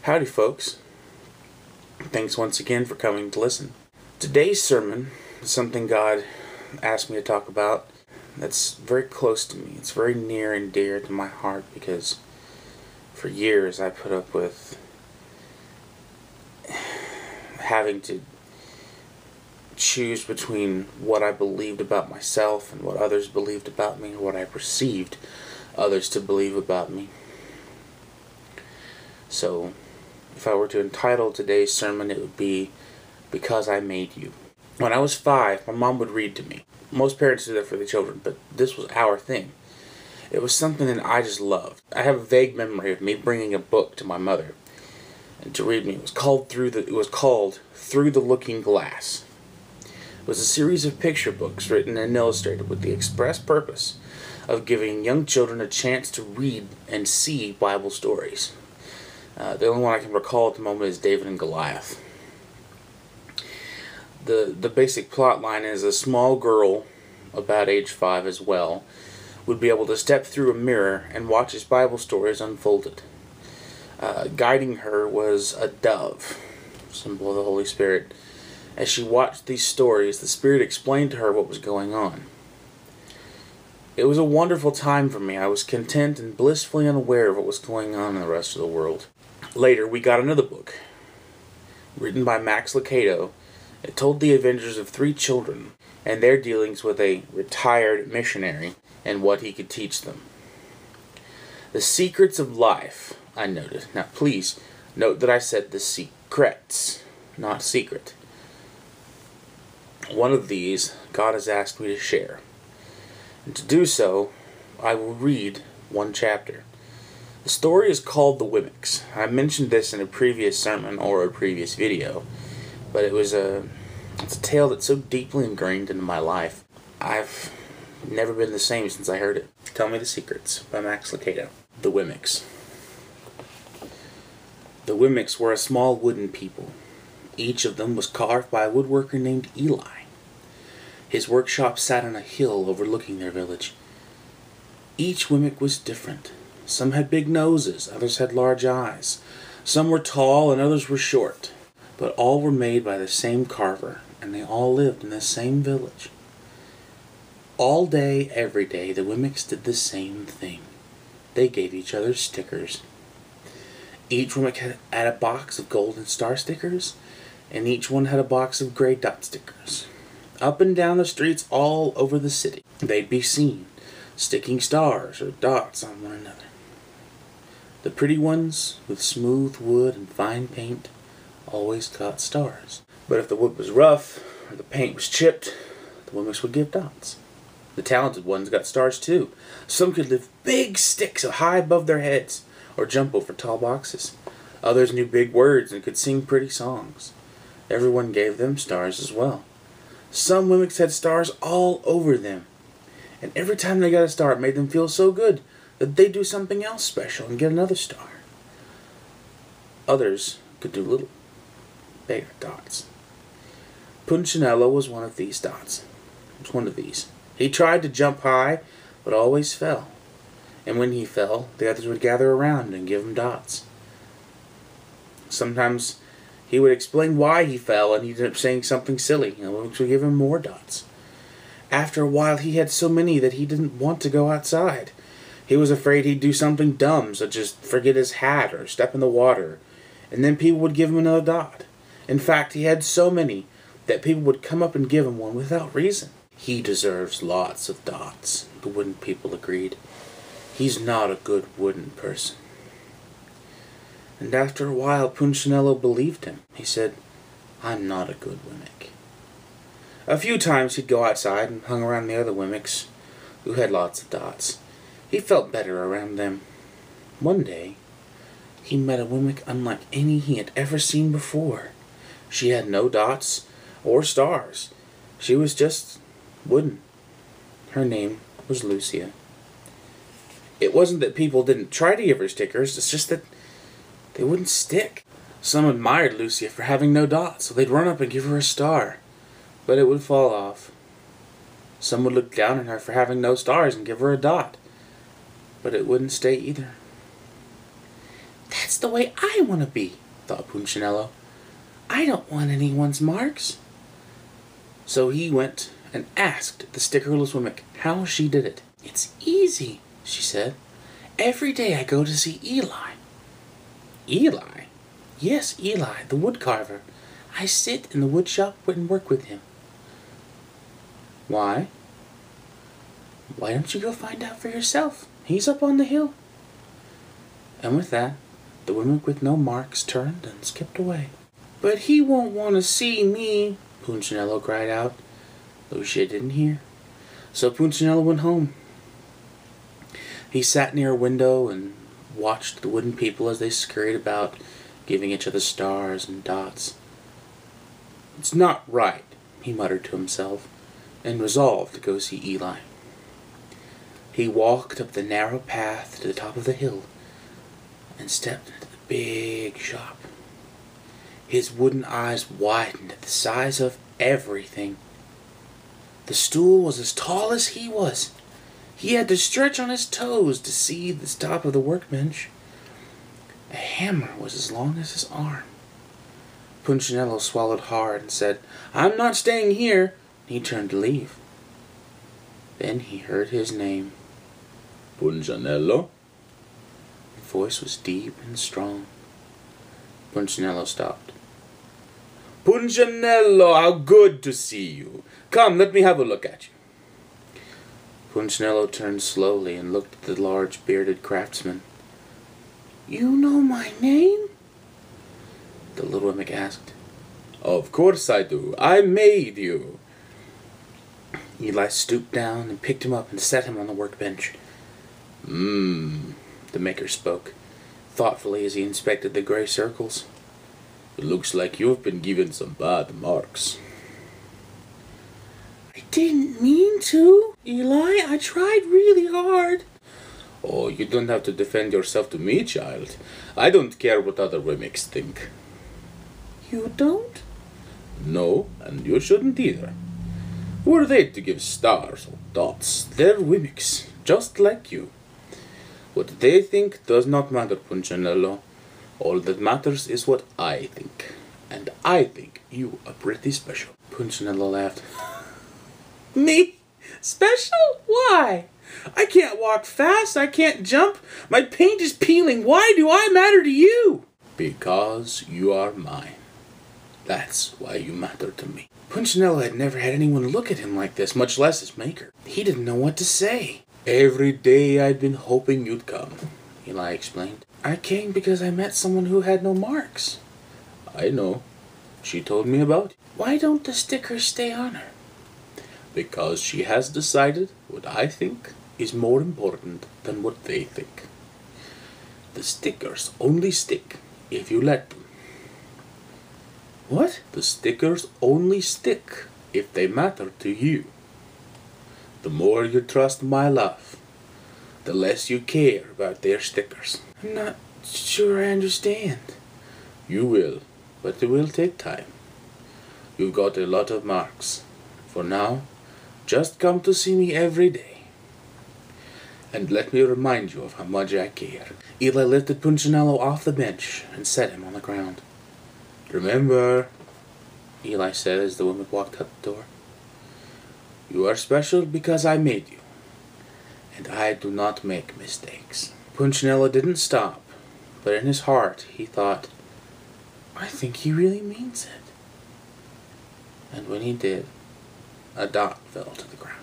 Howdy folks, thanks once again for coming to listen. Today's sermon is something God asked me to talk about that's very close to me. It's very near and dear to my heart because for years I put up with having to choose between what I believed about myself and what others believed about me, or what I perceived others to believe about me. So if I were to entitle today's sermon, it would be Because I Made You. When I was 5, my mom would read to me. Most parents do that for their children, but this was our thing. It was something that I just loved. I have a vague memory of me bringing a book to my mother and to read me. It was called Through the Looking Glass. It was a series of picture books written and illustrated with the express purpose of giving young children a chance to read and see Bible stories. The only one I can recall at the moment is David and Goliath. The basic plot line is a small girl, about age 5 as well, would be able to step through a mirror and watch as Bible stories unfolded. Guiding her was a dove, symbol of the Holy Spirit. As she watched these stories, the Spirit explained to her what was going on. It was a wonderful time for me. I was content and blissfully unaware of what was going on in the rest of the world. Later, we got another book, written by Max Lucado. It told the adventures of 3 children and their dealings with a retired missionary and what he could teach them. The secrets of life, I noted. Now please, note that I said the secrets, not secret. One of these God has asked me to share. And to do so, I will read one chapter. The story is called The Wimmicks. I mentioned this in a previous sermon or a previous video, but it's a tale that's so deeply ingrained into my life. I've never been the same since I heard it. Tell Me the Secrets by Max Lucado. The Wimmicks. The Wimmicks were a small wooden people. Each of them was carved by a woodworker named Eli. His workshop sat on a hill overlooking their village. Each Wemmick was different. Some had big noses, others had large eyes. Some were tall and others were short. But all were made by the same carver, and they all lived in the same village. All day, every day, the Wimmicks did the same thing. They gave each other stickers. Each Wemmick had a box of golden star stickers, and each one had a box of gray dot stickers. Up and down the streets all over the city, they'd be seen, sticking stars or dots on one another. The pretty ones, with smooth wood and fine paint, always got stars. But if the wood was rough, or the paint was chipped, the Wimmicks would give dots. The talented ones got stars too. Some could lift big sticks high above their heads, or jump over tall boxes. Others knew big words and could sing pretty songs. Everyone gave them stars as well. Some Wimmicks had stars all over them, and every time they got a star it made them feel so good that they'd do something else special and get another star. Others could do little, bigger dots. Punchinello was one of these dots. He tried to jump high, but always fell. And when he fell, the others would gather around and give him dots. Sometimes he would explain why he fell, and he'd end up saying something silly, which would give him more dots. After a while, he had so many that he didn't want to go outside. He was afraid he'd do something dumb, such as forget his hat or step in the water, and then people would give him another dot. In fact, he had so many that people would come up and give him one without reason. He deserves lots of dots, the wooden people agreed. He's not a good wooden person. And after a while, Punchinello believed him. He said, I'm not a good Wemmick. A few times he'd go outside and hung around the other Wimmicks, who had lots of dots. He felt better around them. One day, he met a Wemmick unlike any he had ever seen before. She had no dots or stars. She was just wooden. Her name was Lucia. It wasn't that people didn't try to give her stickers, it's just that they wouldn't stick. Some admired Lucia for having no dots, so they'd run up and give her a star, but it would fall off. Some would look down on her for having no stars and give her a dot, but it wouldn't stay either. That's the way I want to be, thought Punchinello. I don't want anyone's marks. So he went and asked the stickerless woman how she did it. It's easy, she said. Every day I go to see Eli. Eli? Yes, Eli, the wood carver. I sit in the wood shop and work with him. Why? Why don't you go find out for yourself? He's up on the hill. And with that, the woman with no marks turned and skipped away. But he won't want to see me, Punchinello cried out. Lucia didn't hear. So Punchinello went home. He sat near a window and watched the wooden people as they scurried about, giving each other stars and dots. It's not right, he muttered to himself, and resolved to go see Eli. He walked up the narrow path to the top of the hill and stepped into the big shop. His wooden eyes widened at the size of everything. The stool was as tall as he was. He had to stretch on his toes to see the top of the workbench. A hammer was as long as his arm. Punchinello swallowed hard and said, I'm not staying here. He turned to leave. Then he heard his name. Punchinello? The voice was deep and strong. Punchinello stopped. Punchinello, how good to see you. Come, let me have a look at you. Punchinello turned slowly and looked at the large bearded craftsman. You know my name? The little mimic asked. Of course I do. I made you. Eli stooped down and picked him up and set him on the workbench. The maker spoke, thoughtfully as he inspected the gray circles. It looks like you've been given some bad marks. I didn't mean to, Eli. I tried really hard. Oh, you don't have to defend yourself to me, child. I don't care what other mimics think. You don't? No, and you shouldn't either. Who are they to give stars or dots? They're mimics, just like you. What they think does not matter, Punchinello. All that matters is what I think. And I think you are pretty special. Punchinello laughed. Me? Special? Why? I can't walk fast. I can't jump. My paint is peeling. Why do I matter to you? Because you are mine. That's why you matter to me. Punchinello had never had anyone look at him like this, much less his maker. He didn't know what to say. Every day I'd been hoping you'd come, Eli explained. I came because I met someone who had no marks. I know. She told me about you. Why don't the stickers stay on her? Because she has decided what I think is more important than what they think. The stickers only stick if you let them. What? The stickers only stick if they matter to you. The more you trust my love, the less you care about their stickers. I'm not sure I understand. You will, but it will take time. You've got a lot of marks. For now, just come to see me every day. And let me remind you of how much I care. Eli lifted Punchinello off the bench and set him on the ground. Remember, Eli said as the woman walked out the door, you are special because I made you, and I do not make mistakes. Punchinello didn't stop, but in his heart he thought, I think he really means it. And when he did, a dot fell to the ground.